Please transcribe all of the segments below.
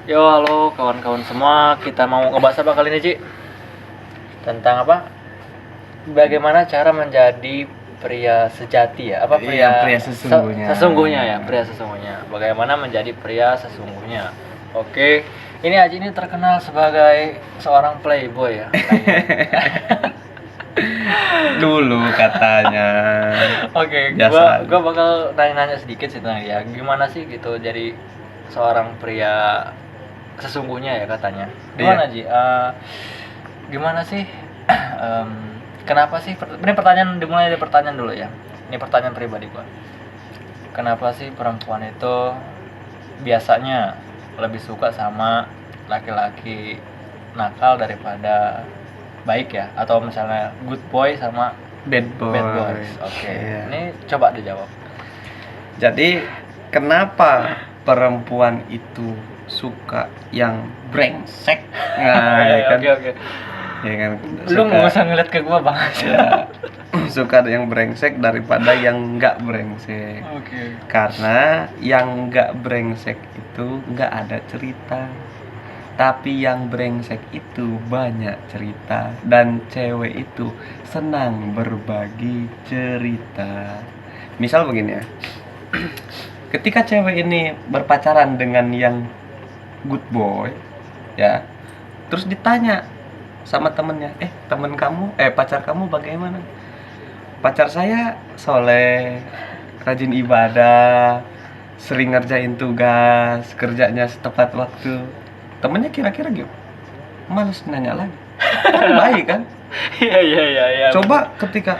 Yo, halo kawan-kawan semua. Kita mau ngebahas apa kali ini, Ci? Tentang apa? Bagaimana cara menjadi pria sejati ya? Apa Iya, pria sesungguhnya. Sesungguhnya ya, pria sesungguhnya. Bagaimana menjadi pria sesungguhnya? Oke. Ini Aji ini terkenal sebagai seorang playboy ya. Dulu katanya. Oke, Biasa. gua bakal nanya-nanya sedikit sih tentang ya. Gimana sih gitu jadi seorang pria sesungguhnya ya katanya. Gimana Ji? Gimana sih? Em, kenapa sih? Ini pertanyaan dimulai dari pertanyaan dulu ya. Ini pertanyaan pribadi gua. Kenapa sih perempuan itu biasanya lebih suka sama laki-laki nakal daripada baik ya? Atau misalnya good boy sama Bad boy. bad boys? Oke. Iya. Ini coba dijawab. Jadi kenapa perempuan itu suka yang brengsek? Nah, ya kan? Oke. Ya kan? Lu nggak usah ngeliat ke gua banget. Ya, suka yang brengsek daripada yang nggak brengsek. Oke. Karena yang nggak brengsek itu nggak ada cerita. Tapi yang brengsek itu banyak cerita. Dan cewek itu senang berbagi cerita. Misal begini ya. Ketika cewek ini berpacaran dengan yang good boy, ya, terus ditanya sama temennya, pacar kamu bagaimana? Pacar saya soleh, rajin ibadah, sering ngerjain tugas, kerjanya tepat waktu. Temennya kira-kira gitu, males nanya lagi. Kan baik kan? Iya. Coba ketika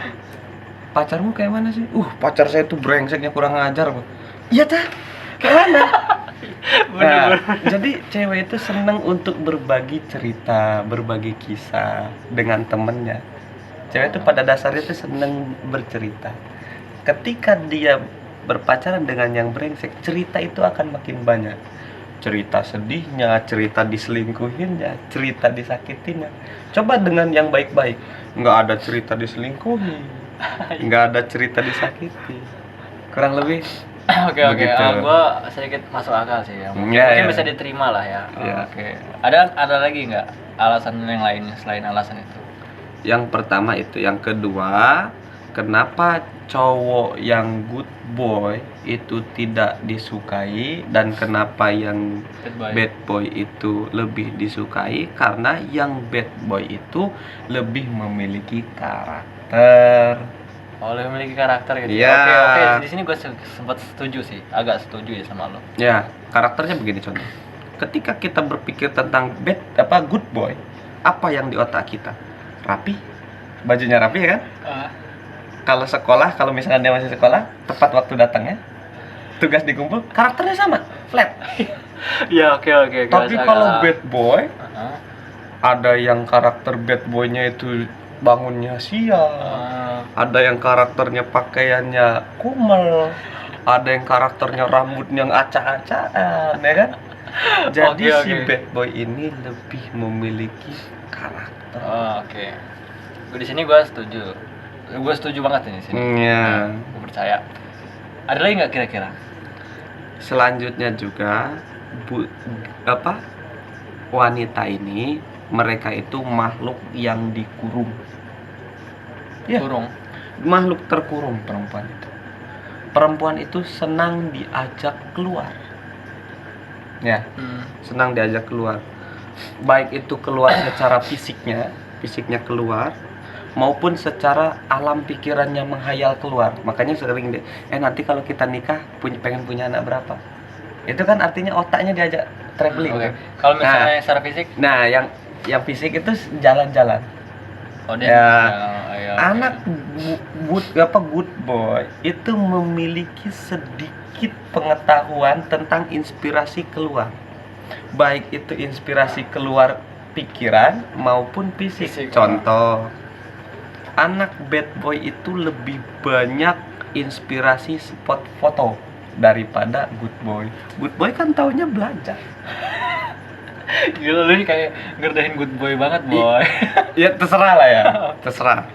pacarmu kayak mana sih? Pacar saya tuh brengseknya kurang ajar, Bang. Iya tah? Kayak mana? Nah, jadi cewek itu senang untuk berbagi cerita, berbagi kisah dengan temennya. Cewek itu pada dasarnya itu senang bercerita. Ketika dia berpacaran dengan yang brengsek, cerita itu akan makin banyak. Cerita sedihnya, cerita diselingkuhinnya, cerita disakitinnya. Coba dengan yang baik-baik, nggak ada cerita diselingkuhi, nggak ada cerita disakiti. Kurang lebih Oke. begitu. Gua sedikit masuk akal sih ya. Mungkin bisa diterima lah ya. Iya. Oke. Ada lagi nggak alasan yang lainnya selain alasan itu? Yang pertama itu, yang kedua, kenapa cowok yang good boy itu tidak disukai dan kenapa yang bad boy itu lebih disukai? Karena yang bad boy itu lebih memiliki karakter. Lebih memiliki karakter gitu. Iya. Oke. Di sini gue sempat setuju sih, agak setuju ya sama lo. Ya, karakternya begini contoh. Ketika kita berpikir tentang good boy, apa yang di otak kita? Rapi, bajunya rapi ya kan? Kalau sekolah, kalau misalkan dia masih sekolah, tepat waktu datangnya, tugas dikumpul, karakternya sama, flat. Iya, oke. Tapi kalau bad boy, ada yang karakter bad boynya itu bangunnya siang, ada yang karakternya pakaiannya kumel, ada yang karakternya rambutnya acak-acakan, ya kan? Jadi si bad boy ini lebih memiliki karakter. Oke. Di sini gue setuju banget ini sini. Iya. Gue percaya. Ada lagi nggak kira-kira? Selanjutnya juga wanita ini, mereka itu makhluk yang dikurung. Ya. Kurung. Makhluk terkurung perempuan itu. Perempuan itu senang diajak keluar. Ya, senang diajak keluar. Baik itu keluar secara fisiknya keluar, maupun secara alam pikirannya menghayal keluar. Makanya sering nanti kalau kita nikah pengen punya anak berapa? Itu kan artinya otaknya diajak traveling. Oke. Kalau misalnya secara fisik? Nah, yang fisik itu jalan-jalan. Anak good boy itu memiliki sedikit pengetahuan tentang inspirasi keluar. Baik itu inspirasi keluar pikiran maupun fisik. Contoh, anak bad boy itu lebih banyak inspirasi spot foto daripada good boy. Good boy kan taunya belajar. Gila, lu ini kayak ngerdahin good boy banget, boy. Ya terserah lah ya, terserah.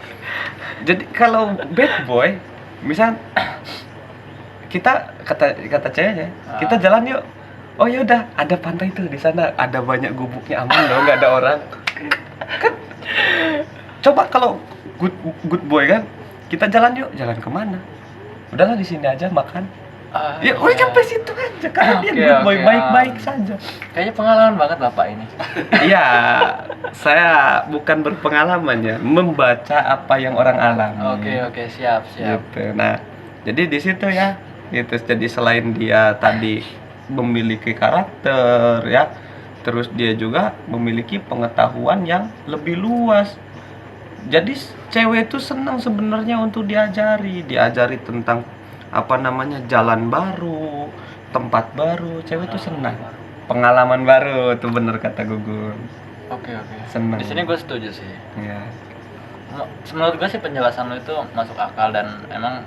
Jadi kalau bad boy, misal kita kata ceweknya, kita jalan yuk. oh ya udah ada pantai tuh di sana, ada banyak gubuknya, aman loh, nggak ada orang. Kan coba kalau good boy kan, kita jalan yuk, jalan kemana? Udahlah di sini aja makan. Ya udah sampai situ aja, karena dia Oke, good boy, oke, baik-baik saja. Kayaknya pengalaman banget Bapak ini. Iya, saya bukan berpengalaman ya, membaca apa yang orang alami. Oke, siap. Gitu. Nah, jadi di situ ya, gitu. Jadi selain dia tadi memiliki karakter ya, terus dia juga memiliki pengetahuan yang lebih luas. Jadi cewek itu senang sebenarnya untuk diajari tentang apa namanya, jalan baru, tempat baru. Cewek itu senang. Pengalaman baru tuh, bener kata Gugun. Oke. Seneng. Di sini gue setuju sih. Ya. Menurut gue sih penjelasan lo itu masuk akal dan emang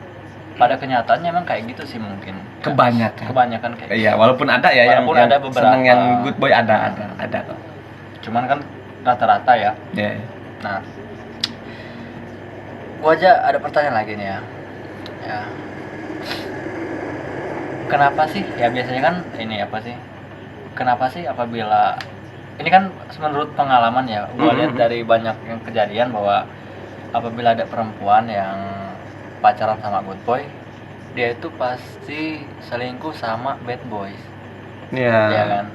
pada kenyataannya emang kayak gitu sih mungkin. Kebanyakan kayak gitu. Iya, walaupun ada ya Walaupun yang ada beberapa. seneng yang good boy, ada kok. Cuman kan rata-rata ya. Ya. Nah, gua aja ada pertanyaan lagi nih ya. Kenapa sih? Ya biasanya kan ini apa sih? Kenapa sih apabila ini kan menurut pengalaman ya, gua lihat dari banyak yang kejadian bahwa apabila ada perempuan yang pacaran sama good boy, dia itu pasti selingkuh sama bad boys. Iya. Iya kan?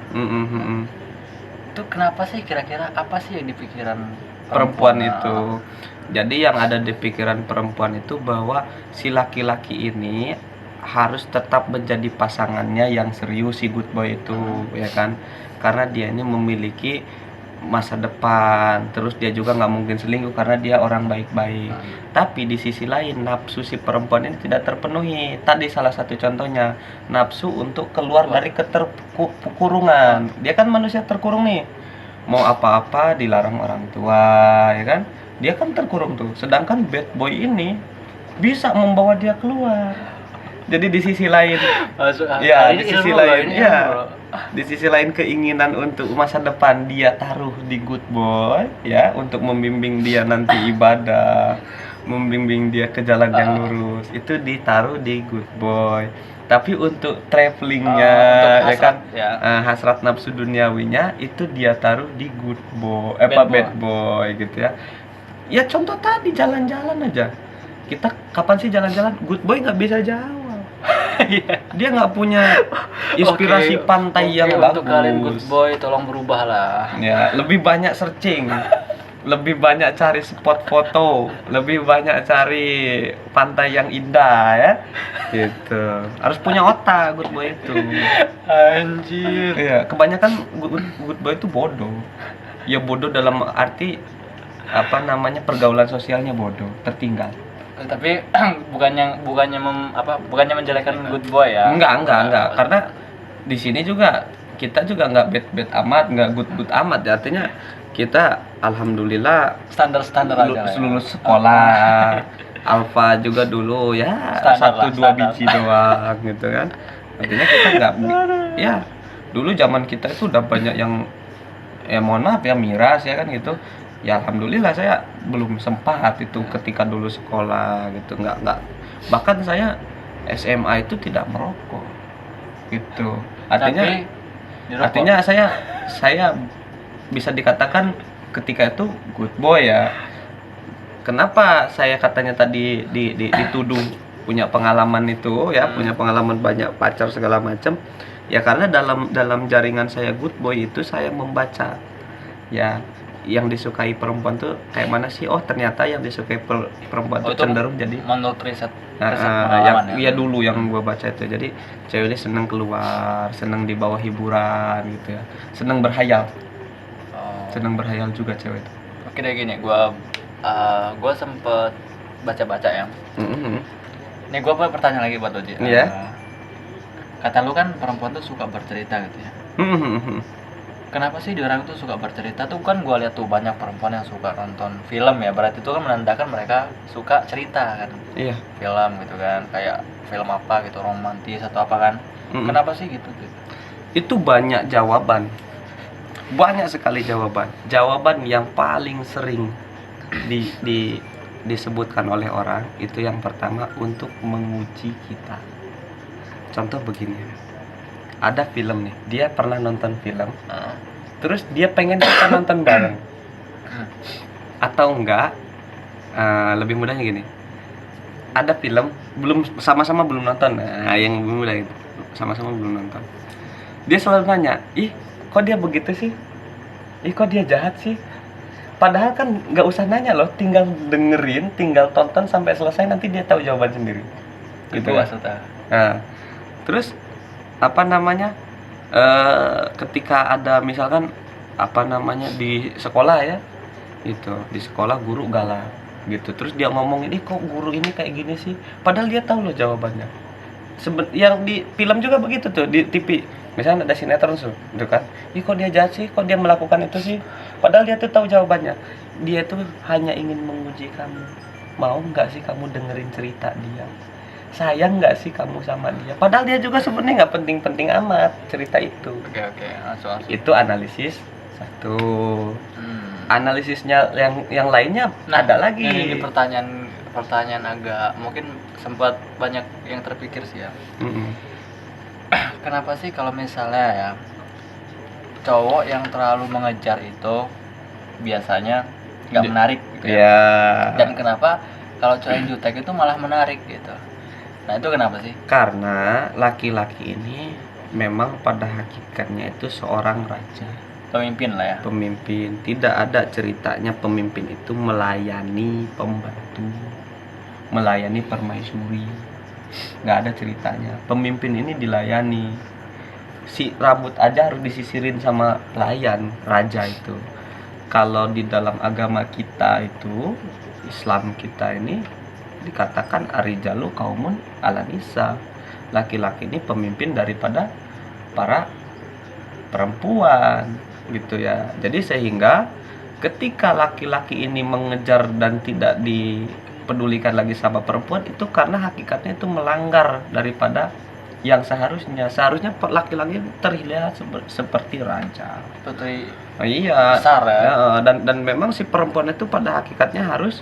Itu kenapa sih kira-kira, apa sih yang di pikiran perempuan itu? Jadi yang ada di pikiran perempuan itu bahwa si laki-laki ini harus tetap menjadi pasangannya yang serius, si good boy itu, ya kan? Karena dia ini memiliki masa depan, terus dia juga nggak mungkin selingkuh karena dia orang baik-baik. Tapi di sisi lain nafsu si perempuan ini tidak terpenuhi. Tadi salah satu contohnya, nafsu untuk keluar dari keterkurungan. Dia kan manusia terkurung nih, mau apa-apa dilarang orang tua, ya kan? Dia kan terkurung tuh. Sedangkan bad boy ini bisa membawa dia keluar. Jadi di sisi lain, ya di sisi lain, ya di sisi lain keinginan untuk masa depan dia taruh di good boy, ya, untuk membimbing dia nanti ibadah, membimbing dia ke jalan yang lurus, itu ditaruh di good boy. Tapi untuk travelingnya, ya kan, hasrat nafsu duniawinya itu dia taruh di good boy, bad boy gitu ya. Ya contoh tadi jalan-jalan aja. Kita kapan sih jalan-jalan? Good boy nggak bisa jawab. Dia nggak punya inspirasi pantai yang bagus. Untuk kalian good boy tolong berubah lah. Ya, lebih banyak searching, lebih banyak cari spot foto, lebih banyak cari pantai yang indah ya. Gitu. Harus punya otak good boy itu. Anjir. Iya, kebanyakan good boy itu bodoh. Ya bodoh dalam arti apa namanya, pergaulan sosialnya bodoh, tertinggal. Tapi bukannya menjelekkan good boy ya? Enggak. Karena di sini juga kita juga nggak bad amat, nggak good amat. Artinya kita alhamdulillah standar aja. Lulus sekolah, alfa juga dulu ya, Standar 1-2 biji doang gitu kan. Artinya kita nggak, ya dulu zaman kita itu udah banyak yang, ya mohon maaf ya, miras ya kan gitu. Ya alhamdulillah saya belum sempat itu ketika dulu sekolah gitu, nggak bahkan saya SMA itu tidak merokok gitu. Artinya saya bisa dikatakan ketika itu good boy ya. Kenapa saya katanya tadi dituduh punya pengalaman itu ya, punya pengalaman banyak pacar segala macam ya, karena dalam jaringan saya good boy itu saya membaca ya yang disukai perempuan tuh kayak mana sih. Oh ternyata yang disukai perempuan tuh cenderung jadi menurut riset yang ya dulu yang gua baca itu, jadi cewek ini seneng keluar, seneng dibawa hiburan gitu ya, seneng berhayal. Seneng berhayal juga cewek itu. Oke deh, gini, gua sempet baca-baca ya. Ini gua punya pertanyaan lagi buat Oji. Kata lu kan perempuan tuh suka bercerita gitu ya. Kenapa sih orang itu suka bercerita tuh? Kan gue lihat tuh banyak perempuan yang suka nonton film ya, berarti itu kan menandakan mereka suka cerita kan. Iya. Film gitu kan, kayak film apa gitu, romantis atau apa kan. Kenapa sih gitu? Itu banyak jawaban, banyak sekali jawaban yang paling sering disebutkan oleh orang itu yang pertama untuk menguji kita. Contoh begini, ada film nih, dia pernah nonton film, terus dia pengen kita nonton bareng, atau enggak, lebih mudahnya gini, ada film sama-sama belum nonton, nah yang lebih mudah itu, sama-sama belum nonton, dia selalu nanya, ih kok dia begitu sih, ih kok dia jahat sih, padahal kan nggak usah nanya loh, tinggal dengerin, tinggal tonton sampai selesai, nanti dia tahu jawaban sendiri, gitu Itu ya. maksudnya. Nah, terus apa namanya, ketika ada misalkan apa namanya di sekolah ya, itu di sekolah guru galak gitu, terus dia ngomongin, ih kok guru ini kayak gini sih, padahal dia tahu loh jawabannya. Yang di film juga begitu tuh, di TV misalnya ada sinetron tuh gitu kan, ih kok dia jahat sih, kok dia melakukan itu sih, padahal dia tuh tahu jawabannya. Dia tuh hanya ingin menguji kamu, mau nggak sih kamu dengerin cerita dia, sayang nggak sih kamu sama dia, padahal dia juga sebenarnya nggak penting-penting amat cerita itu. Oke, langsung. Itu analisis satu. Analisisnya yang lainnya Nah, ada lagi. ini pertanyaan agak mungkin sempat banyak yang terpikir sih ya. Mm-mm. Kenapa sih kalau misalnya ya cowok yang terlalu mengejar itu biasanya nggak menarik gitu ya? Ya, Dan kenapa kalau cowok yang jutek itu malah menarik gitu? Nah itu kenapa sih? karena laki-laki ini memang pada hakikatnya itu seorang raja, Pemimpin lah ya. pemimpin. Tidak ada ceritanya pemimpin itu melayani pembantu, melayani permaisuri. Nggak ada ceritanya. Pemimpin ini dilayani. Si rambut aja harus disisirin sama pelayan raja itu. Kalau di dalam agama kita itu, Islam kita ini dikatakan arijalu kaumun ala nisa. Laki-laki ini pemimpin daripada para perempuan gitu ya. Jadi sehingga ketika laki-laki ini mengejar dan tidak dipedulikan lagi sama perempuan, itu karena hakikatnya itu melanggar daripada yang seharusnya laki-laki terlihat seperti raja. Putri Oh, iya. besar ya. Ya, dan memang si perempuan itu pada hakikatnya harus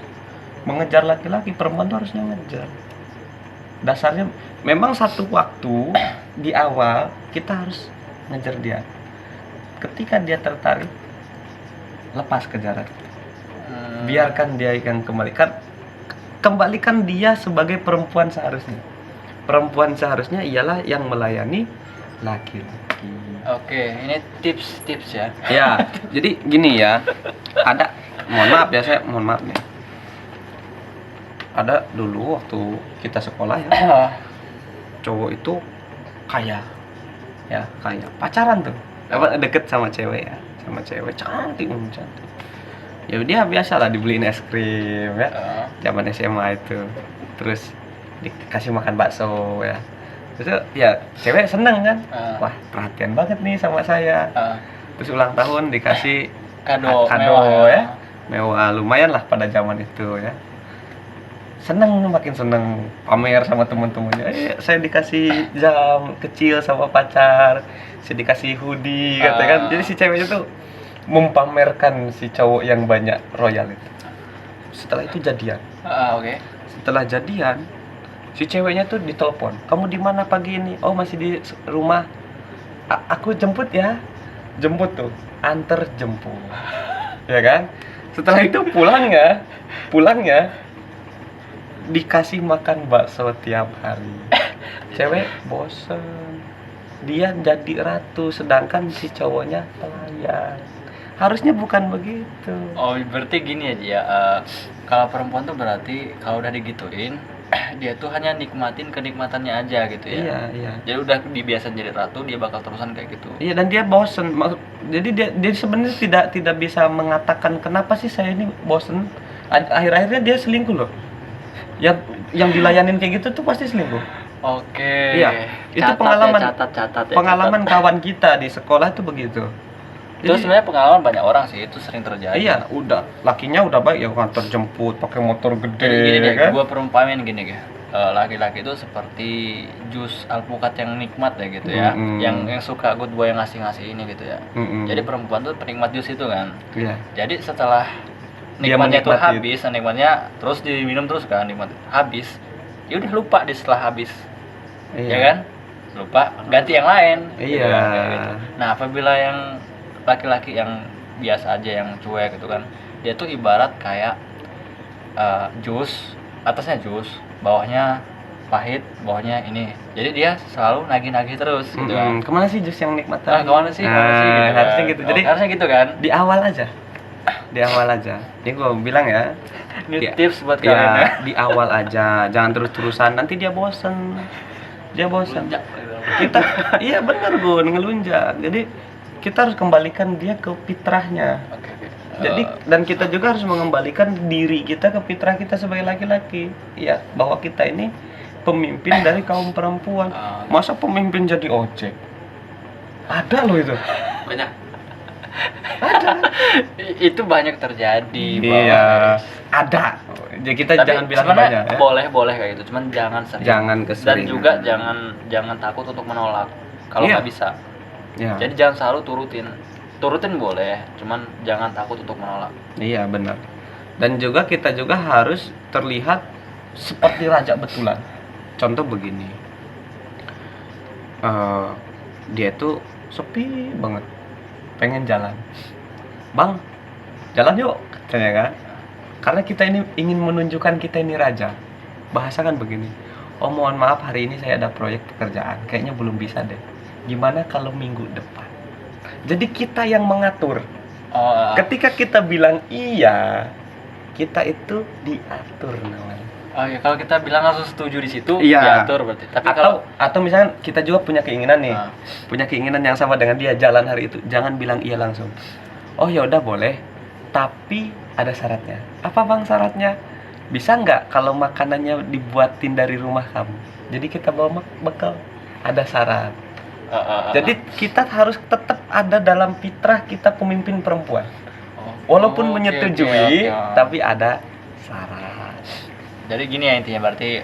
mengejar laki-laki, perempuan itu harusnya ngejar. Dasarnya memang satu waktu di awal kita harus ngejar dia. Ketika dia tertarik, lepas kejaran. Biarkan dia akan kembalikan dia sebagai perempuan seharusnya. Perempuan seharusnya ialah yang melayani laki-laki. Oke, ini tips-tips ya. Ya, jadi gini ya. Ada, mohon maaf nih. Ada dulu waktu kita sekolah ya, cowok itu kaya. Ya, kaya. Pacaran tuh. Deket sama cewek ya. Sama cewek cantik. Ya dia biasa lah dibeliin es krim ya. Zaman SMA itu. Terus dikasih makan bakso ya. Terus ya cewek seneng kan, wah perhatian banget nih sama saya. Terus ulang tahun dikasih Kado mewah, ya, mewah lumayan lah pada zaman itu ya. Seneng, makin seneng pamer sama teman-temannya. Saya dikasih jam kecil sama pacar, saya dikasih hoodie, katakan. Jadi si ceweknya tuh mempamerkan si cowok yang banyak royal itu. Setelah itu jadian. Oke. Setelah jadian, si ceweknya tuh ditelepon, kamu di mana pagi ini? Oh masih di rumah. Aku jemput ya. Jemput tuh, antar jemput, ya kan? Setelah itu pulangnya dikasih makan bakso tiap hari. Cewek bosen, dia jadi ratu, sedangkan si cowoknya pelayan. Harusnya bukan begitu. Oh berarti gini aja ya. Kalau perempuan tuh berarti kalau udah digituin dia tuh hanya nikmatin kenikmatannya aja gitu ya. Iya. Jadi udah dibiasain jadi ratu, dia bakal terusan kayak gitu. Iya, dan dia bosen. Jadi dia sebenarnya tidak bisa mengatakan kenapa sih saya ini bosen. Akhir-akhirnya dia selingkuh loh. Yang dilayanin kayak gitu tuh pasti selingkuh. Oke. Iya, itu pengalaman. Catat. Pengalaman kawan kita di sekolah itu begitu. Itu sebenarnya pengalaman banyak orang sih, itu sering terjadi. Iya, lakinya udah baik ya, kantor jemput pakai motor gede. Jadi gini deh, kan? gua perumpamaan gini ya. Laki-laki itu seperti jus alpukat yang nikmat ya gitu ya. Yang suka good boy yang ngasih ini gitu ya. Jadi perempuan tuh penikmat jus itu kan. Iya. Jadi setelah nikmatnya tuh habis, nikmatnya terus diminum terus kan, nikmat habis. Ya udah lupa di setelah habis. Iya. Ya kan? lupa ganti yang lain. Iya. Gitu kan, kayak gitu. Nah apabila yang laki-laki yang biasa aja yang cuek gitu kan, dia tuh ibarat kayak jus, atasnya jus, bawahnya pahit, bawahnya ini. Jadi dia selalu nagih-nagih terus gitu kan. Kemana sih jus yang nikmat Nah, tadi? kemana sih? Kemana sih? Gitu kan. Harusnya gitu. Jadi harusnya gitu kan. di awal aja. Di awal aja. Ini gue bilang ya. Ini Di- tips buat kalian ya. Ya, di awal aja. Jangan terus-terusan. Nanti dia bosen. Dia bosen. Lunjak. Kita, iya benar Gun, ngelunjak. Jadi kita harus kembalikan dia ke fitrahnya. Oke. Jadi dan kita juga harus mengembalikan diri kita ke fitrah kita sebagai laki-laki. Ya, bahwa kita ini pemimpin dari kaum perempuan. Masa pemimpin jadi ojek? Ada loh itu. Banyak. Itu banyak terjadi. Iya, Bang. ada. Jadi kita Tapi jangan bilang sebenarnya banyak ya. boleh kayak gitu, cuman jangan sering. Jangan Dan keseringan. juga jangan takut untuk menolak kalau Iya. nggak bisa. Ya. Jadi jangan selalu turutin boleh, cuman jangan takut untuk menolak. Iya, benar. Dan juga kita juga harus terlihat seperti raja betulan. Contoh begini. Dia tuh sepi banget. Pengen jalan. Bang, jalan yuk, katanya kan. Karena kita ini ingin menunjukkan kita ini raja. Bahasa kan begini. Oh, mohon maaf hari ini saya ada proyek pekerjaan. Kayaknya belum bisa deh. Gimana kalau minggu depan? Jadi kita yang mengatur. Ketika kita bilang iya, kita itu diatur namanya. Oh ya, kalau kita bilang langsung setuju di situ, Iya. diatur berarti. Tapi kalau Atau misalnya kita juga punya keinginan nih. Ah. Punya keinginan yang sama dengan dia jalan hari itu. Jangan bilang iya langsung. Oh ya udah boleh. Tapi ada syaratnya. Apa Bang syaratnya? Bisa nggak kalau makanannya dibuatin dari rumah kamu? Jadi kita bawa bekal. Ada syarat. Jadi kita harus tetap ada dalam fitrah kita pemimpin perempuan. Walaupun Oke, menyetujui, oke. tapi ada syarat. Jadi gini ya intinya berarti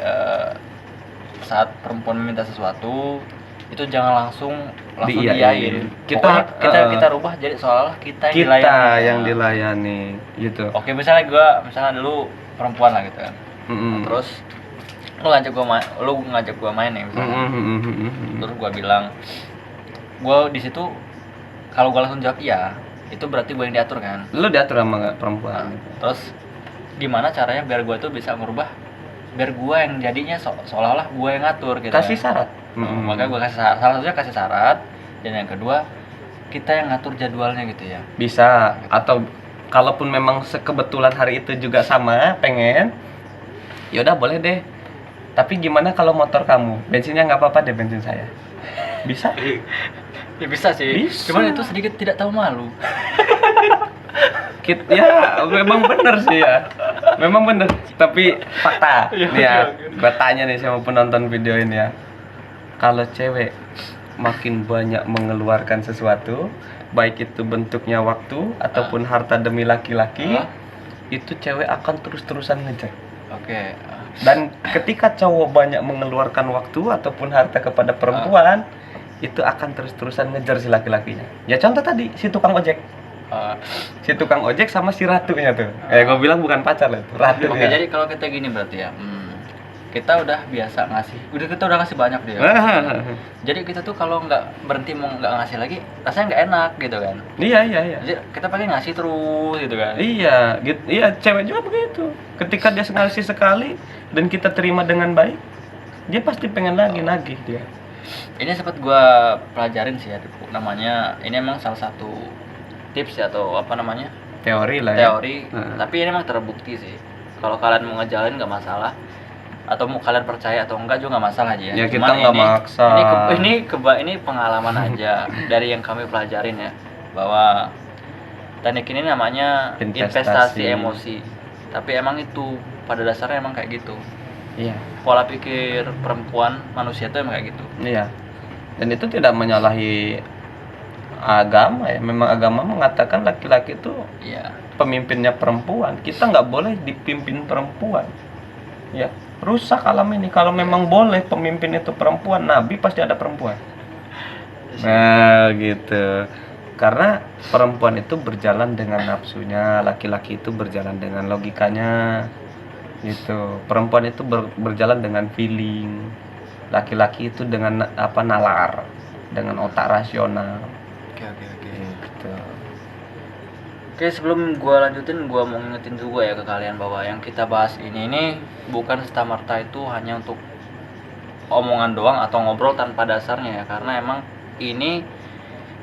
saat perempuan meminta sesuatu itu jangan langsung Diiyain. diain. Kita- Kita rubah jadi seolah kita yang Kita dilayani. yang dilayani, gitu. Oke, misalnya dulu perempuan lah gitu kan. Mm-mm. Terus lu ngajak gua main nih misalnya. Terus gua bilang gua di situ kalau gua langsung jawab iya, itu berarti gua yang diatur kan. Lu diatur sama Nah, perempuan. terus gimana caranya biar gua tuh bisa merubah biar gua yang jadinya seolah-olah gua yang ngatur gitu. Kasih kan. syarat. Makanya gua kasih syarat. Salah satunya kasih syarat dan yang kedua kita yang ngatur jadwalnya gitu ya. Bisa. Atau kalaupun memang kebetulan hari itu juga sama pengen, yaudah boleh deh. Tapi gimana kalau motor kamu? Bensinnya nggak apa-apa deh, bensin saya. Bisa? Ya bisa sih. Bisa. Cuman itu sedikit tidak tahu malu. Ya memang bener sih ya. Memang bener. Tapi fakta. Iya, Nih ya, oke. gue tanya nih sama penonton video ini ya. Kalau cewek makin banyak mengeluarkan sesuatu, baik itu bentuknya waktu ataupun harta demi laki-laki, Ah. itu cewek akan terus-terusan ngejar. Oke. Dan ketika cowok banyak mengeluarkan waktu ataupun harta kepada perempuan, itu akan terus-terusan ngejar si laki-lakinya. Ya contoh tadi, si tukang ojek. Si tukang ojek sama si ratunya tuh. Gue bilang bukan pacar lah, itu ratunya. Oke, jadi kalau kita gini berarti ya. Kita udah biasa ngasih. Kita udah ngasih banyak deh. Jadi kita tuh kalau nggak berhenti mau nggak ngasih lagi, rasanya nggak enak gitu kan. Iya. Jadi kita pengen ngasih terus gitu kan. Iya, gitu. Iya, cewek juga begitu. Ketika dia ngasih sekali dan kita terima dengan baik, dia pasti pengen lagi nagih dia. Ini sempat gua pelajarin sih ya, namanya ini emang salah satu tips ya atau apa namanya? Teori lah ya. Teori, tapi ini emang terbukti sih. Kalau kalian mau ngejalin nggak masalah, atau mau kalian percaya atau enggak juga nggak masalah aja. Ya, kita Cuman nggak maksa. Ini pengalaman aja dari yang kami pelajarin ya, bahwa teknik ini namanya investasi emosi. Tapi emang itu pada dasarnya emang kayak gitu. Iya. Pola pikir perempuan manusia itu emang kayak gitu. Iya. Dan itu tidak menyalahi agama ya. Memang agama mengatakan laki-laki itu Iya. pemimpinnya perempuan. Kita nggak boleh dipimpin perempuan. Ya, rusak alam ini. Kalau memang boleh pemimpin itu perempuan, nabi pasti ada perempuan. Nah, gitu. Karena perempuan itu berjalan dengan nafsunya, laki-laki itu berjalan dengan logikanya. Gitu. Perempuan itu berjalan dengan feeling. laki-laki itu dengan nalar, dengan otak rasional. Oke. Gitu. Oke, sebelum gua lanjutin, gua mau ngingetin juga ya ke kalian bahwa yang kita bahas ini bukan serta-merta itu hanya untuk omongan doang atau ngobrol tanpa dasarnya ya, karena emang ini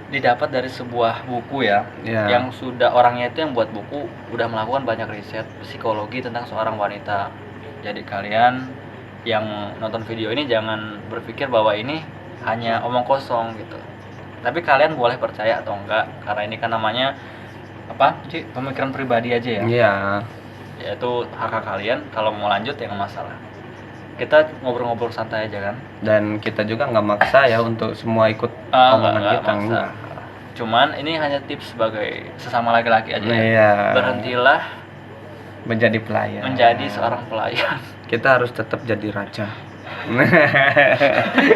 didapat dari sebuah buku ya, yang sudah orangnya itu yang buat buku udah melakukan banyak riset psikologi tentang seorang wanita. Jadi kalian yang nonton video ini jangan berpikir bahwa ini hanya omong kosong gitu, tapi kalian boleh percaya atau enggak, karena ini kan namanya apa sih, pemikiran pribadi aja ya. Iya. Yaitu hak kalian, kalau mau lanjut ya nggak masalah. Kita ngobrol-ngobrol santai aja kan. Dan kita juga nggak maksa ya untuk semua ikut omongan Nggak kita. maksa. Enggak. Cuman ini hanya tips sebagai sesama laki-laki aja ya. Iya. Berhentilah Menjadi pelayan. menjadi seorang pelayan. Kita harus tetap jadi raja.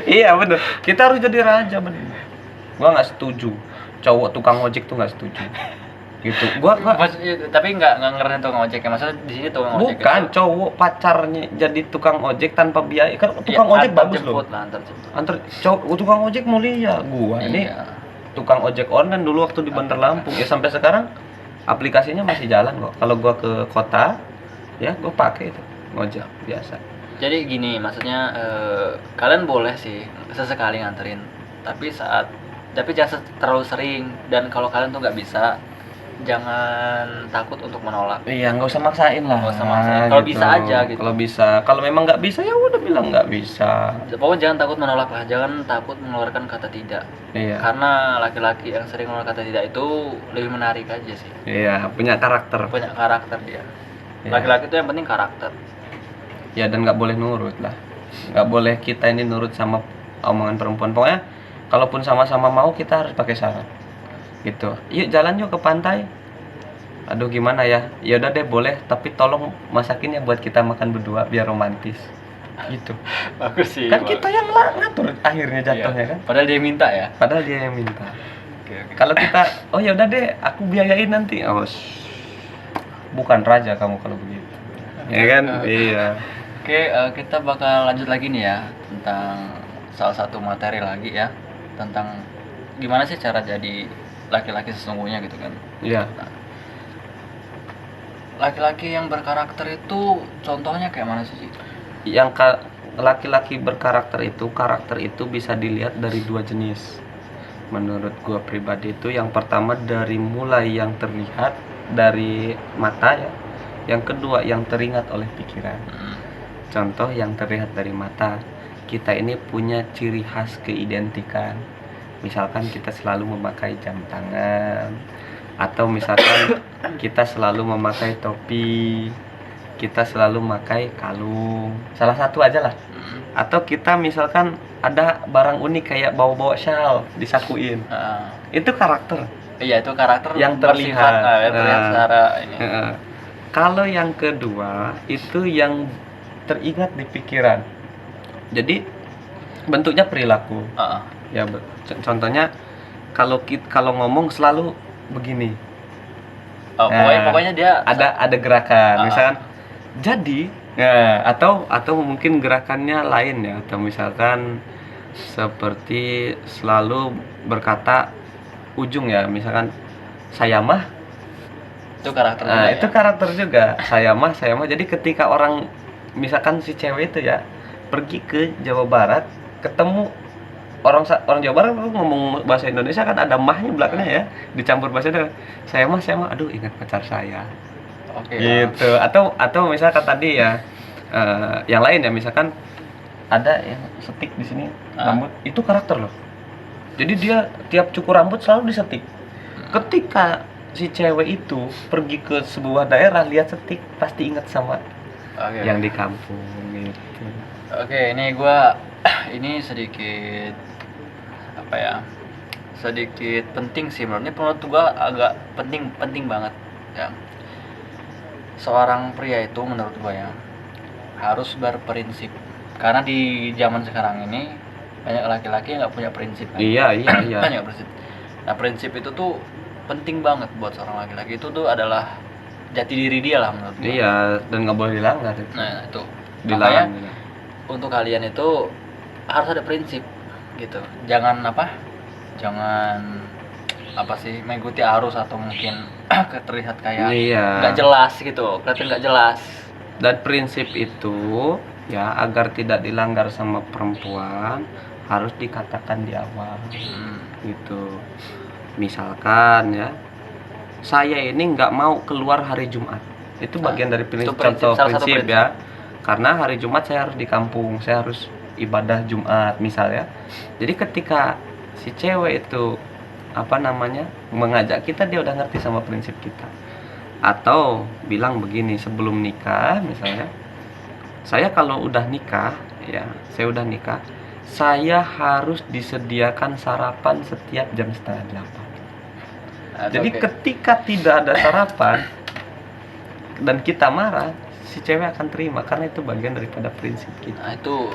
Iya bener. Kita harus jadi raja bener. Gua nggak setuju. Cowok tukang ojek tuh nggak setuju. Gitu. Gua Tapi nggak ngerti tukang ojek ya. Maksudnya di sini tukang ojek bukan itu, cowok pacarnya jadi tukang ojek tanpa biaya. Kan tukang ya, ojek antar bagus jemput loh. lah, antar jemput. Antar cowok tukang ojek mulia. Gua ini Iya. tukang ojek online dulu waktu di Bandar Lampung. Ya sampai sekarang aplikasinya masih jalan kok. Kalau gua ke kota, ya gua pakai itu ngojek biasa. Jadi gini, maksudnya kalian boleh sih sesekali nganterin, tapi jangan terlalu sering. Dan kalau kalian tuh nggak bisa, jangan takut untuk menolak. Iya, nggak usah maksain lah. Nggak usah maksain. Kalau bisa aja gitu. Kalau bisa, kalau memang nggak bisa ya udah bilang nggak bisa. Pokoknya jangan takut menolak lah, jangan takut mengeluarkan kata tidak. Iya. Karena laki-laki yang sering mengeluarkan kata tidak itu lebih menarik aja sih. Iya, punya karakter. Punya karakter dia. Iya. Laki-laki itu yang penting karakter. Ya dan nggak boleh nurut lah. Nggak boleh kita ini nurut sama omongan perempuan. Pokoknya kalaupun sama-sama mau kita harus pakai syarat. Gitu. Yuk jalan yuk ke pantai. Aduh gimana ya? Ya udah deh boleh, tapi tolong masakin ya buat kita makan berdua biar romantis. Gitu. Bagus sih. Kan kita yang ngatur akhirnya jatuhnya kan. Padahal dia minta ya. Padahal dia yang minta. Oke. Kalau kita, oh ya udah deh, aku biayain nanti. Oh, bukan raja kamu kalau begitu. Ya kan? Iya. Oke, kita bakal lanjut lagi nih ya tentang salah satu materi lagi ya, tentang gimana sih cara jadi laki-laki sesungguhnya gitu kan. Iya. Laki-laki yang berkarakter itu contohnya kayak mana sih? Yang laki-laki berkarakter itu bisa dilihat dari dua jenis. Menurut gua pribadi itu yang pertama dari mulai yang terlihat dari mata ya. Yang kedua yang teringat oleh pikiran. Contoh yang terlihat dari mata, kita ini punya ciri khas keidentikan. Misalkan kita selalu memakai jam tangan, atau misalkan kita selalu memakai topi, kita selalu memakai kalung, salah satu aja lah. Atau kita misalkan ada barang unik kayak bawa-bawa shawl disakuin, itu karakter. Iya, itu karakter yang terlihat, terlihat secara ini. Kalau yang kedua itu yang teringat di pikiran. Jadi bentuknya perilaku. Ya contohnya kalau ngomong selalu begini. Pokoknya dia ada gerakan. Misalkan jadi ya, atau mungkin gerakannya lain ya, atau misalkan seperti selalu berkata ujung ya, misalkan saya mah. Itu karakter juga. Itu karakter juga. Saya mah. Jadi ketika orang misalkan si cewek itu ya pergi ke Jawa Barat, ketemu orang Jawa Barat ngomong bahasa Indonesia kan ada mahnya belakangnya ya, dicampur bahasa Indonesia. Saya mah, aduh ingat pacar saya. Oke. Gitu. Atau misalkan tadi ya yang lain ya, misalkan ada yang setik di sini rambut, itu karakter loh. Jadi dia tiap cukur rambut selalu disetik. Ketika si cewek itu pergi ke sebuah daerah lihat setik, pasti ingat sama yang di kampung gitu. Oke, ini sedikit apa ya? Sedikit penting sih menurut gua, agak penting banget ya. Seorang pria itu menurut gua ya harus berprinsip. Karena di zaman sekarang ini banyak laki-laki yang nggak punya prinsip kan? Iya. Banyak prinsip. Nah, prinsip itu tuh penting banget buat seorang laki-laki. Itu tuh adalah jati diri dia lah menurut gue. Iya, dan nggak boleh dilanggar itu. Nah itu dilarang. Untuk kalian itu harus ada prinsip gitu. Jangan mengikuti arus atau mungkin terlihat kayak Iya. nggak jelas gitu, kelihatan nggak jelas. Dan prinsip itu ya agar tidak dilanggar sama perempuan harus dikatakan di awal gitu. Misalkan ya, saya ini nggak mau keluar hari Jumat. Itu bagian dari prinsip, contoh salah satu prinsip ya. Karena hari Jumat saya harus di kampung, saya harus ibadah Jumat misalnya. Jadi ketika si cewek itu mengajak kita, dia udah ngerti sama prinsip kita. Atau bilang begini sebelum nikah misalnya, saya kalau udah nikah ya, saya harus disediakan sarapan setiap jam 7:30. Jadi ketika tidak ada sarapan dan kita marah, si cewek akan terima karena itu bagian daripada prinsip kita. Nah, itu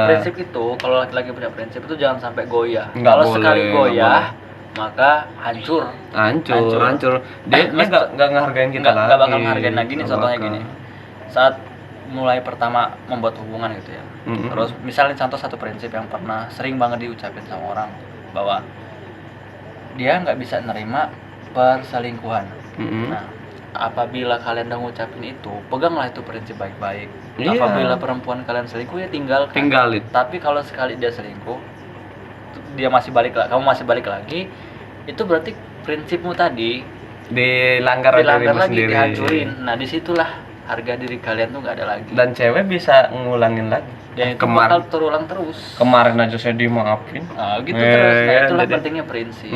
prinsip itu, kalau laki-laki punya prinsip itu jangan sampai goyah. Nggak Kalau boleh, sekali nggak goyah, maka hancur. Dia nggak ngehargain kita lagi. Nggak bakal ngehargain lagi. Nih Nggak contohnya bakal. gini, saat mulai pertama membuat hubungan gitu ya, terus misalnya contoh satu prinsip yang pernah sering banget diucapin sama orang, bahwa dia nggak bisa nerima perselingkuhan. Nah, apabila kalian udah ngucapin itu, peganglah itu prinsip baik-baik. Iya. Apabila perempuan kalian selingkuh ya tinggalkan. Tinggalin. Tapi kalau sekali dia selingkuh, kamu masih balik lagi, itu berarti prinsipmu tadi Dilanggar dirimu lagi, sendiri. dihancurin. Nah, disitulah harga diri kalian tuh nggak ada lagi. Dan cewek bisa ngulangin lagi. Dan itu bakal terulang terus. Kemarin aja saya dimaafin. Gitu terus. Nah, itulah jadi, pentingnya prinsip.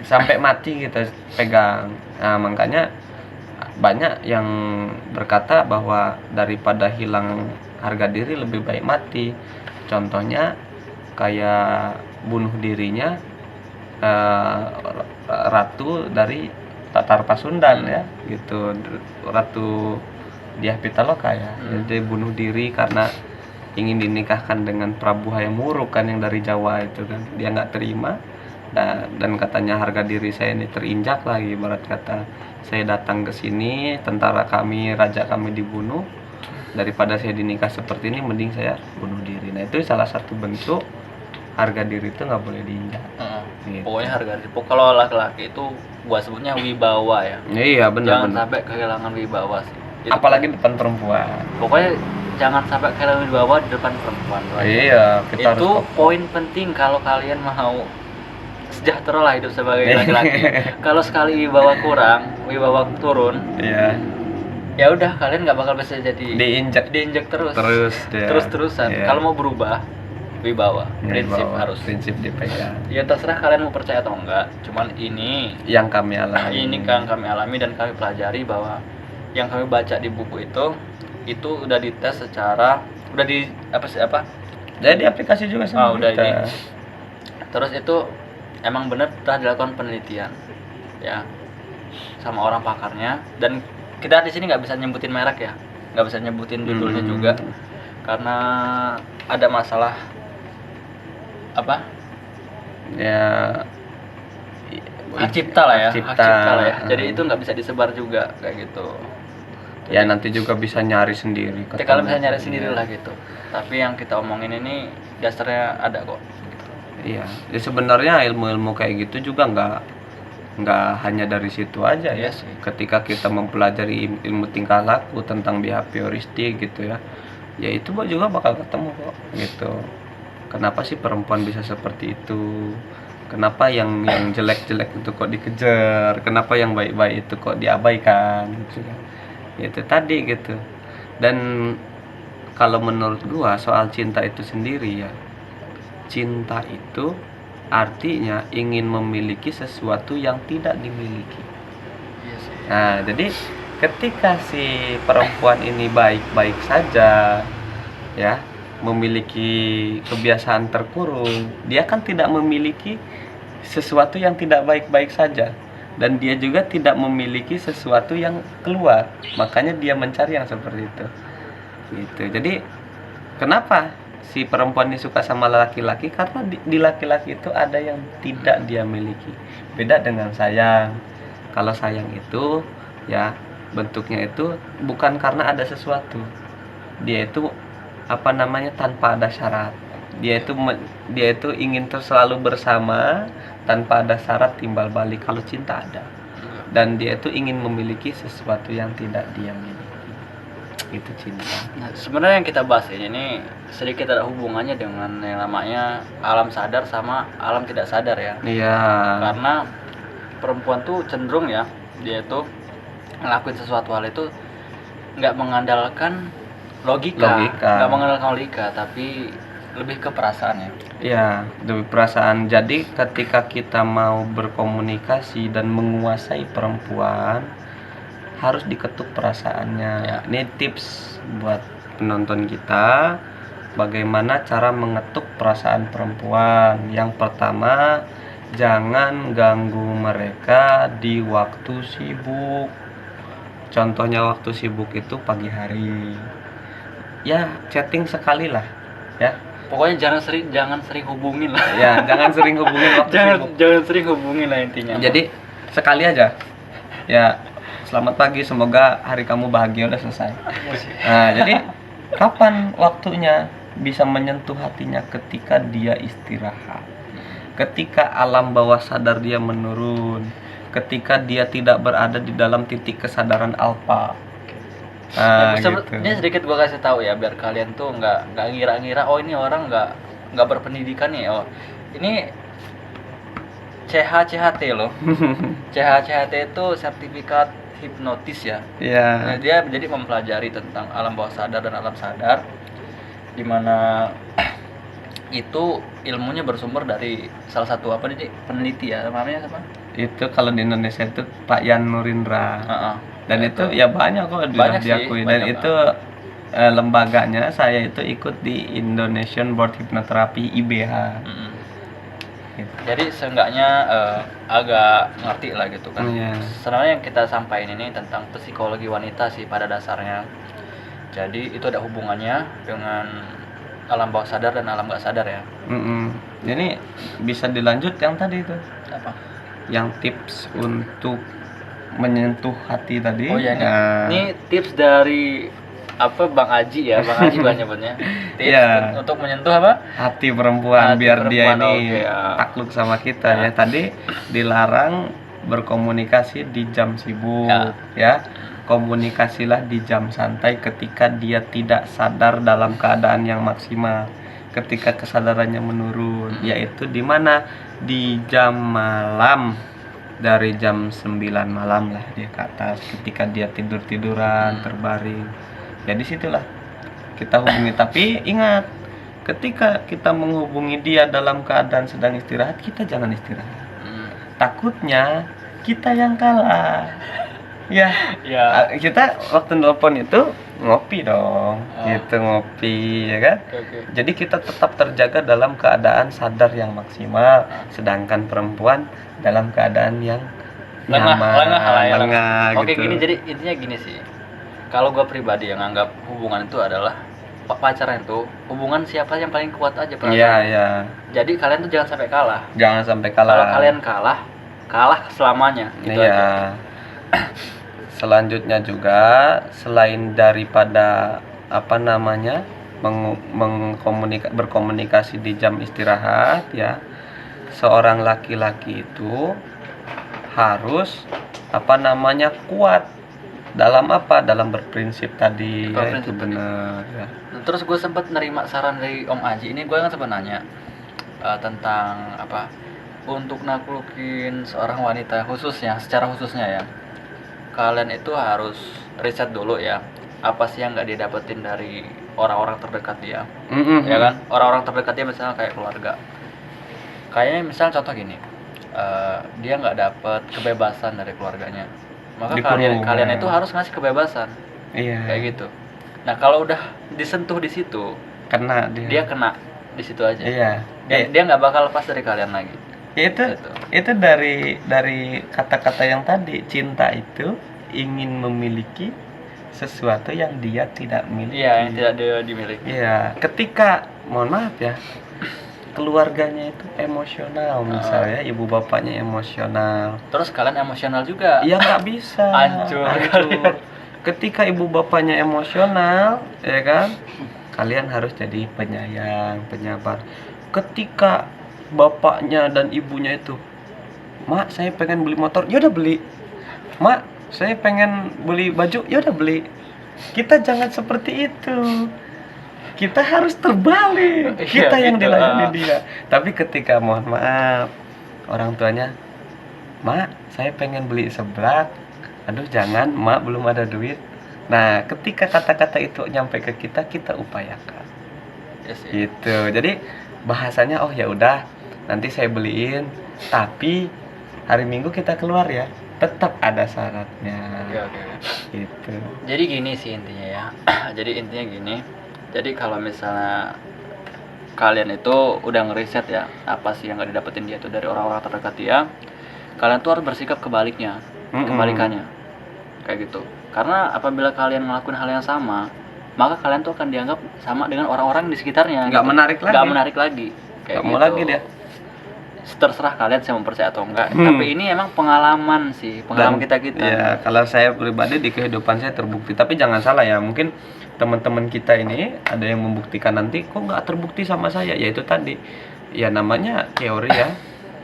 Sampai mati kita pegang. Nah, makanya banyak yang berkata bahwa daripada hilang harga diri lebih baik mati. Contohnya kayak bunuh dirinya ratu dari Tatar Pasundan ya, gitu. Ratu Diah Pitaloka ya. Jadi bunuh diri karena ingin dinikahkan dengan Prabu Hayam Wuruk kan, yang dari Jawa itu kan. Dia nggak terima dan katanya harga diri saya ini terinjak lagi, ibarat kata saya datang ke sini, tentara kami, raja kami dibunuh, daripada saya dinikah seperti ini mending saya bunuh diri. Nah, itu salah satu bentuk harga diri itu nggak boleh diinjak. Gitu. Pokoknya harga diri. Kalau laki-laki itu gua sebutnya wibawa ya. Iya, benar. Jangan sampai kehilangan wibawa sih. Itu apalagi depan perempuan. Pokoknya jangan sampai kehilangan wibawa di depan perempuan. Iya, kita itu harus poin penting kalau kalian mau sejahtera lah hidup sebagai laki-laki. Kalau sekali wibawa turun, iya, ya udah kalian nggak bakal bisa jadi diinjak terus-terusan. Iya. Kalau mau berubah, wibawa, prinsip dipegang. Ya terserah kalian mau percaya atau enggak. Cuman ini yang kami alami. Ini yang kami alami dan kami pelajari, bahwa yang kami baca di buku itu udah dites secara Jadi aplikasi juga sama udah kita. ini. Terus itu emang benar telah dilakukan penelitian ya sama orang pakarnya, dan kita di sini nggak bisa nyebutin merek ya, nggak bisa nyebutin judulnya juga karena ada masalah hak cipta lah ya. Jadi itu nggak bisa disebar juga kayak gitu. Ya nanti juga bisa nyari sendiri. Nanti kalian bisa nyari sendiri lah gitu. Tapi yang kita omongin ini dasarnya ada kok. Gitu. Iya. Ya sebenarnya ilmu-ilmu kayak gitu juga nggak hanya dari situ aja ya. Sih. Ketika kita mempelajari ilmu tingkah laku tentang behavioristik gitu ya, ya itu juga bakal ketemu kok gitu. Kenapa sih perempuan bisa seperti itu? Kenapa yang jelek-jelek itu kok dikejar? Kenapa yang baik-baik itu kok diabaikan gitu kan? Itu tadi gitu. Dan kalau menurut gua soal cinta itu sendiri ya, cinta itu artinya ingin memiliki sesuatu yang tidak dimiliki. Nah, jadi ketika si perempuan ini baik-baik saja ya, memiliki kebiasaan terkurung, dia kan tidak memiliki sesuatu yang tidak baik-baik saja, dan dia juga tidak memiliki sesuatu yang keluar, makanya dia mencari yang seperti itu gitu. Jadi kenapa si perempuan ini suka sama laki-laki? Karena di laki-laki itu ada yang tidak dia miliki. Beda dengan sayang. Kalau sayang itu ya bentuknya itu bukan karena ada sesuatu, dia itu tanpa ada syarat. Dia itu ingin selalu bersama tanpa ada syarat timbal balik. Kalau cinta ada. Dan dia itu ingin memiliki sesuatu yang tidak dia miliki. Itu cinta. Nah, sebenarnya yang kita bahas ini sedikit ada hubungannya dengan yang namanya alam sadar sama alam tidak sadar ya. Iya. Karena perempuan tuh cenderung ya, dia tuh ngelakuin sesuatu hal itu nggak mengandalkan logika, nggak mengandalkan logika, tapi lebih ke perasaan ya. Iya, lebih perasaan. Jadi ketika kita mau berkomunikasi dan menguasai perempuan, harus diketuk perasaannya. Ya. Ini tips buat penonton kita, bagaimana cara mengetuk perasaan perempuan. Yang pertama, jangan ganggu mereka di waktu sibuk. Contohnya waktu sibuk itu pagi hari. Ya, chatting sekali lah, ya. Pokoknya jangan sering hubungin lah. Ya, jangan sering hubungin waktu sibuk. Jangan sering hubungin lah intinya. Jadi sekali aja. Ya, selamat pagi, semoga hari kamu bahagia, udah selesai. Nah, jadi kapan waktunya bisa menyentuh hatinya? Ketika dia istirahat. Ketika alam bawah sadar dia menurun. Ketika dia tidak berada di dalam titik kesadaran alfa. Nah, gitu. Ini sedikit gua kasih tahu ya biar kalian tuh nggak ngira-ngira oh ini orang nggak berpendidikan nih. Oh ini CHCHT loh. CHCHT itu sertifikat hipnotis ya. Iya. Nah, dia jadi mempelajari tentang alam bawah sadar dan alam sadar, dimana itu ilmunya bersumber dari salah satu peneliti ya, namanya apa? Itu kalau di Indonesia itu Pak Yan Nurindra. Dan itu ya banyak kok diakui. Dan itu lembaganya saya itu ikut di Indonesian Board Hypnotherapy IBH. Gitu. Jadi seenggaknya agak ngerti lah gitu kan. Sebenarnya yang kita sampaikan ini tentang psikologi wanita sih pada dasarnya. Jadi itu ada hubungannya dengan alam bawah sadar dan alam gak sadar ya. Jadi bisa dilanjut yang tadi itu. Apa? Yang tips untuk menyentuh hati tadi. Oh ya, ini tips dari apa Bang Aji ya, Bang Aji banyak nyebutnya. Tips untuk menyentuh apa? Hati perempuan, biar dia ini ya. takluk sama kita ya. Tadi dilarang berkomunikasi di jam sibuk ya. Komunikasilah di jam santai ketika dia tidak sadar dalam keadaan yang maksimal. Ketika kesadarannya menurun, yaitu di mana? Di jam malam. Dari jam 9 malam lah dia ke atas, ketika dia tiduran terbaring. Jadi situlah kita hubungi. Tapi ingat, ketika kita menghubungi dia dalam keadaan sedang istirahat, kita jangan istirahat. Takutnya kita yang kalah. Ya. Kita waktu nelpon itu ngopi dong. Gitu, ngopi ya kan? Jadi kita tetap terjaga dalam keadaan sadar yang maksimal, sedangkan perempuan dalam keadaan yang lengah Oke, gitu. gini, jadi intinya gini sih. Kalau gue pribadi yang anggap hubungan itu adalah pacaran itu hubungan siapa yang paling kuat aja perasaan. Iya. Jadi kalian tuh jangan sampai kalah. Kalau kalian kalah selamanya. Gitu aja. Selanjutnya juga, selain daripada berkomunikasi di jam istirahat ya, seorang laki-laki itu harus kuat dalam berprinsip tadi. Itu benar ya. Terus gue sempat nerima saran dari Om Aji ini, gue kan sempat nanya tentang apa untuk naklukin seorang wanita secara khususnya ya, kalian itu harus riset dulu ya, apa sih yang nggak didapetin dari orang-orang terdekat dia. Ya kan, orang-orang terdekat dia misalnya kayak keluarga. Kayaknya misalnya contoh gini, dia nggak dapet kebebasan dari keluarganya, maka kalian itu harus ngasih kebebasan. Kayak gitu. Nah kalau udah disentuh di situ, dia kena di situ aja. Dia nggak bakal lepas dari kalian lagi. Itu dari kata-kata yang tadi, cinta itu ingin memiliki sesuatu yang dia tidak miliki. Iya, yang tidak dia dimiliki. Iya, ketika mohon maaf ya, keluarganya itu emosional, misalnya ibu bapaknya emosional, terus kalian emosional juga, ya nggak bisa. Hancur. Ketika ibu bapaknya emosional, ya kan, kalian harus jadi penyayang, penyabar. Ketika bapaknya dan ibunya itu, mak saya pengen beli motor, ya udah beli. Mak saya pengen beli baju, ya udah beli. Kita jangan seperti itu. Kita harus terbalik. Iya, Kita yang gitu, dilayani dia. Tapi ketika mohon maaf orang tuanya, mak saya pengen beli seblak, aduh jangan, mak belum ada duit. Nah ketika kata-kata itu nyampe ke kita, kita upayakan Yes, iya. gitu. Jadi bahasanya, oh ya udah nanti saya beliin, tapi hari Minggu kita keluar ya, tetap ada syaratnya Oke. gitu. Jadi gini sih intinya ya. Jadi intinya gini. Jadi kalau misalnya kalian itu udah ngeriset ya apa sih yang gak didapetin dia tuh dari orang-orang terdekat dia, kalian tuh harus bersikap kebaliknya, kebalikannya, kayak gitu. Karena apabila kalian ngelakuin hal yang sama, maka kalian tuh akan dianggap sama dengan orang-orang di sekitarnya. Nggak menarik lagi. Nggak menarik lagi. Kayak Nggak mau gitu. lagi dia. Terserah kalian saya mau percaya atau enggak. Tapi ini emang pengalaman sih, pengalaman Dan, kita. ya kalau saya pribadi di kehidupan saya terbukti. Tapi jangan salah ya, mungkin teman-teman kita ini ada yang membuktikan nanti kok nggak terbukti sama saya. Ya itu tadi, ya namanya teori ya,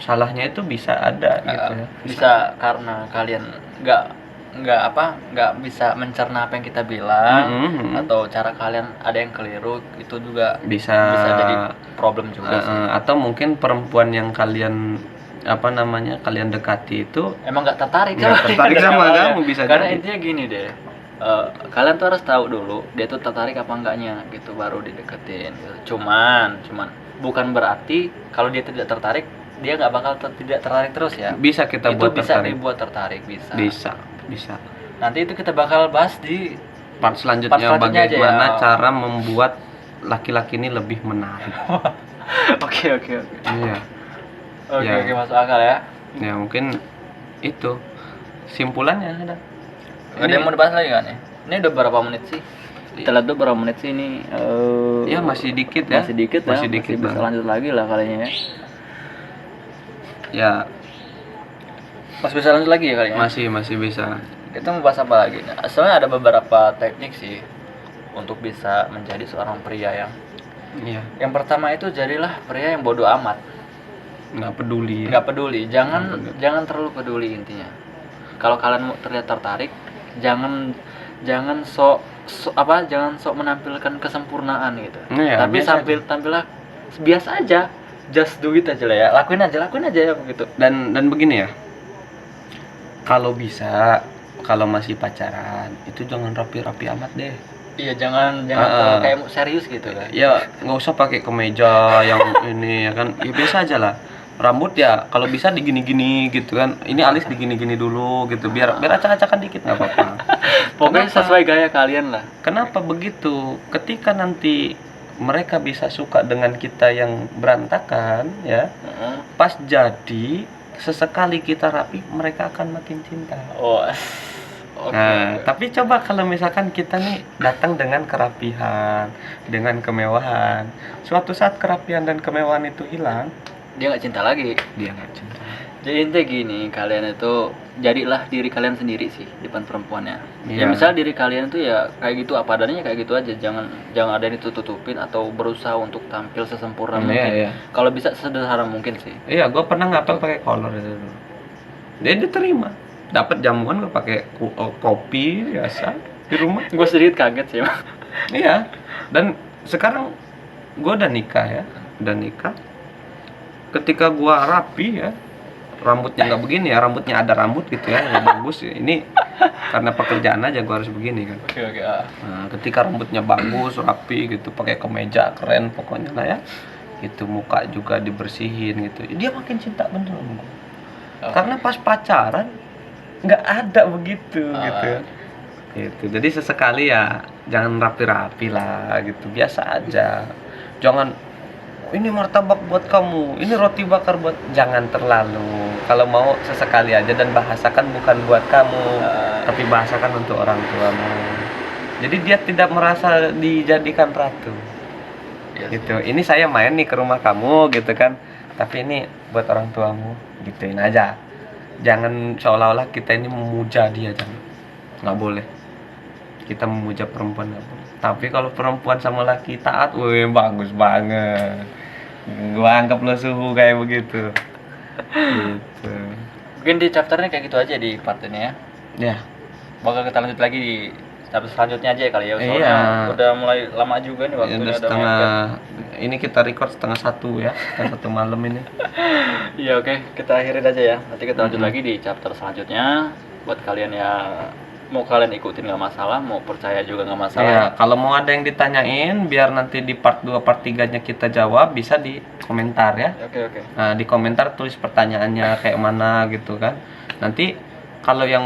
salahnya itu bisa ada gitu ya. Bisa karena kalian nggak bisa mencerna apa yang kita bilang, atau cara kalian ada yang keliru, itu juga bisa jadi problem juga sih. atau mungkin perempuan yang kalian kalian dekati itu Emang nggak tertarik nggak tertarik sama kamu, bisa karena jadi. intinya gini deh, kalian tuh harus tahu dulu dia tuh tertarik apa enggaknya gitu, baru dideketin gitu. Cuman bukan berarti kalau dia tidak tertarik dia nggak bakal tidak tertarik terus ya. Bisa kita Itu buat bisa tertarik. dibuat tertarik, bisa. Nanti Itu kita bakal bahas di part selanjutnya selanjutnya aja bagaimana ya. cara membuat laki-laki ini lebih menarik. Oke. Iya. Ya. Oke, masuk akal ya. Ya mungkin itu simpulannya ada. Ada yang mau dibahas lagi kan nih? Ini udah berapa menit sih? Kita lihat dulu berapa menit sih ini. Ya masih dikit ya. Masih dikit ya. Masih dikit bisa banget. lanjut lagi lah kalinya ya. Ya Masih bisa lanjut lagi ya kalinya. masih bisa. Kita mau bahas apa lagi? Nah, sebenarnya ada beberapa teknik sih untuk bisa menjadi seorang pria yang. Iya. Yang pertama itu jadilah pria yang bodoh amat. Nggak peduli. Nggak peduli. Jangan terlalu peduli intinya. Kalau kalian mau terlihat tertarik, jangan sok menampilkan kesempurnaan gitu. Iya, Tapi biasa tampillah biasa aja. Just do it aja lah ya. Lakuin aja ya begitu. Dan begini ya. Kalau bisa, kalau masih pacaran, itu jangan rapi-rapi amat deh. Iya, jangan terlalu kayak serius gitu kan. Ya nggak usah pakai kemeja yang ini ya kan. Ya biasa aja lah. Rambut ya kalau bisa digini-gini gitu kan. Ini alis digini-gini dulu gitu. Biar acak-acakan dikit nggak apa-apa. Pokoknya sesuai gaya kalian lah. Kenapa begitu? Ketika nanti mereka bisa suka dengan kita yang berantakan ya, pas jadi sesekali kita rapi, mereka akan makin cinta. Oh. Oke. Nah, tapi coba kalau misalkan kita nih datang dengan kerapihan, dengan kemewahan, suatu saat kerapihan dan kemewahan itu hilang, Dia nggak cinta lagi. dia nggak cinta. Jadi intinya gini, kalian itu jadilah diri kalian sendiri sih depan perempuannya. Iya. Ya misal diri kalian tuh ya kayak gitu, apa adanya kayak gitu aja. Jangan ada yang ditutupin atau berusaha untuk tampil sesempurna mungkin. Iya. Kalau bisa sederhana mungkin sih. Iya, gue pernah ngapel pakai kolor itu. Dia diterima. Dapat jamuan gue pakai kopi biasa di rumah. Gue sedikit kaget sih. Iya. Dan sekarang gue udah nikah. Ketika gue rapi ya, rambutnya nggak begini ya, rambutnya ada rambut gitu ya, yang bagus. Ini karena pekerjaan aja gue harus begini kan. Oke. Nah, ketika rambutnya bagus, rapi gitu, pakai kemeja keren pokoknya lah ya. Itu muka juga dibersihin gitu. Dia makin cinta bener sama gue. Karena pas pacaran nggak ada begitu gitu ya. Gitu. Jadi sesekali ya jangan rapi-rapi lah gitu, biasa aja. Jangan ini martabak buat kamu, ini roti bakar buat, jangan terlalu. Kalau mau sesekali aja, dan bahasakan bukan buat kamu, tapi bahasakan untuk orang tuamu. Jadi dia tidak merasa dijadikan ratu. Gitu. Ini saya main nih ke rumah kamu gitu kan, tapi ini buat orang tuamu, gituin aja. Jangan seolah-olah kita ini memuja dia, jangan. Nggak boleh. Kita memuja perempuan nggak boleh. Tapi kalau perempuan sama laki taat, wih bagus banget. Gua anggap lo suhu kayak begitu. Gitu. Mungkin di chapternya kayak gitu aja di part ini ya. Ya, Bakal kita lanjut lagi di chapter selanjutnya aja kali ya. Soalnya Iya. udah mulai lama juga nih waktunya udah udah setengah. mepet. Ini kita record setengah 1 ya, setengah 1 malam ini. Iya oke, kita akhirin aja ya. Nanti kita lanjut Mhm. lagi di chapter selanjutnya. Buat kalian yang mau kalian ikutin nggak masalah, mau percaya juga nggak masalah. Iya, kalau mau ada yang ditanyain, biar nanti di part 2, part 3-nya kita jawab, bisa di komentar ya. Oke oke. Nah, di komentar tulis pertanyaannya kayak mana gitu kan. Nanti kalau yang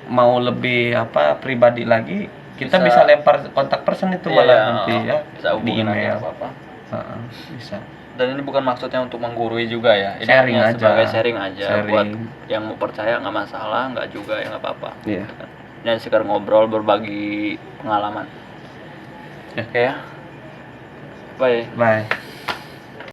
mau lebih pribadi lagi, kita Bisa. bisa lempar kontak person itu Iya, malah nanti ya bisa di hubungin aja email. nggak apa-apa. Heeh, bisa. Dan ini bukan maksudnya untuk menggurui juga ya. Ini Sharing hanya aja. sebagai sharing aja. Sharing. Buat yang mau percaya nggak masalah, nggak juga ya nggak apa-apa. Iya. Dan sekedar ngobrol, berbagi pengalaman. Ya. Oke ya. Bye. Bye.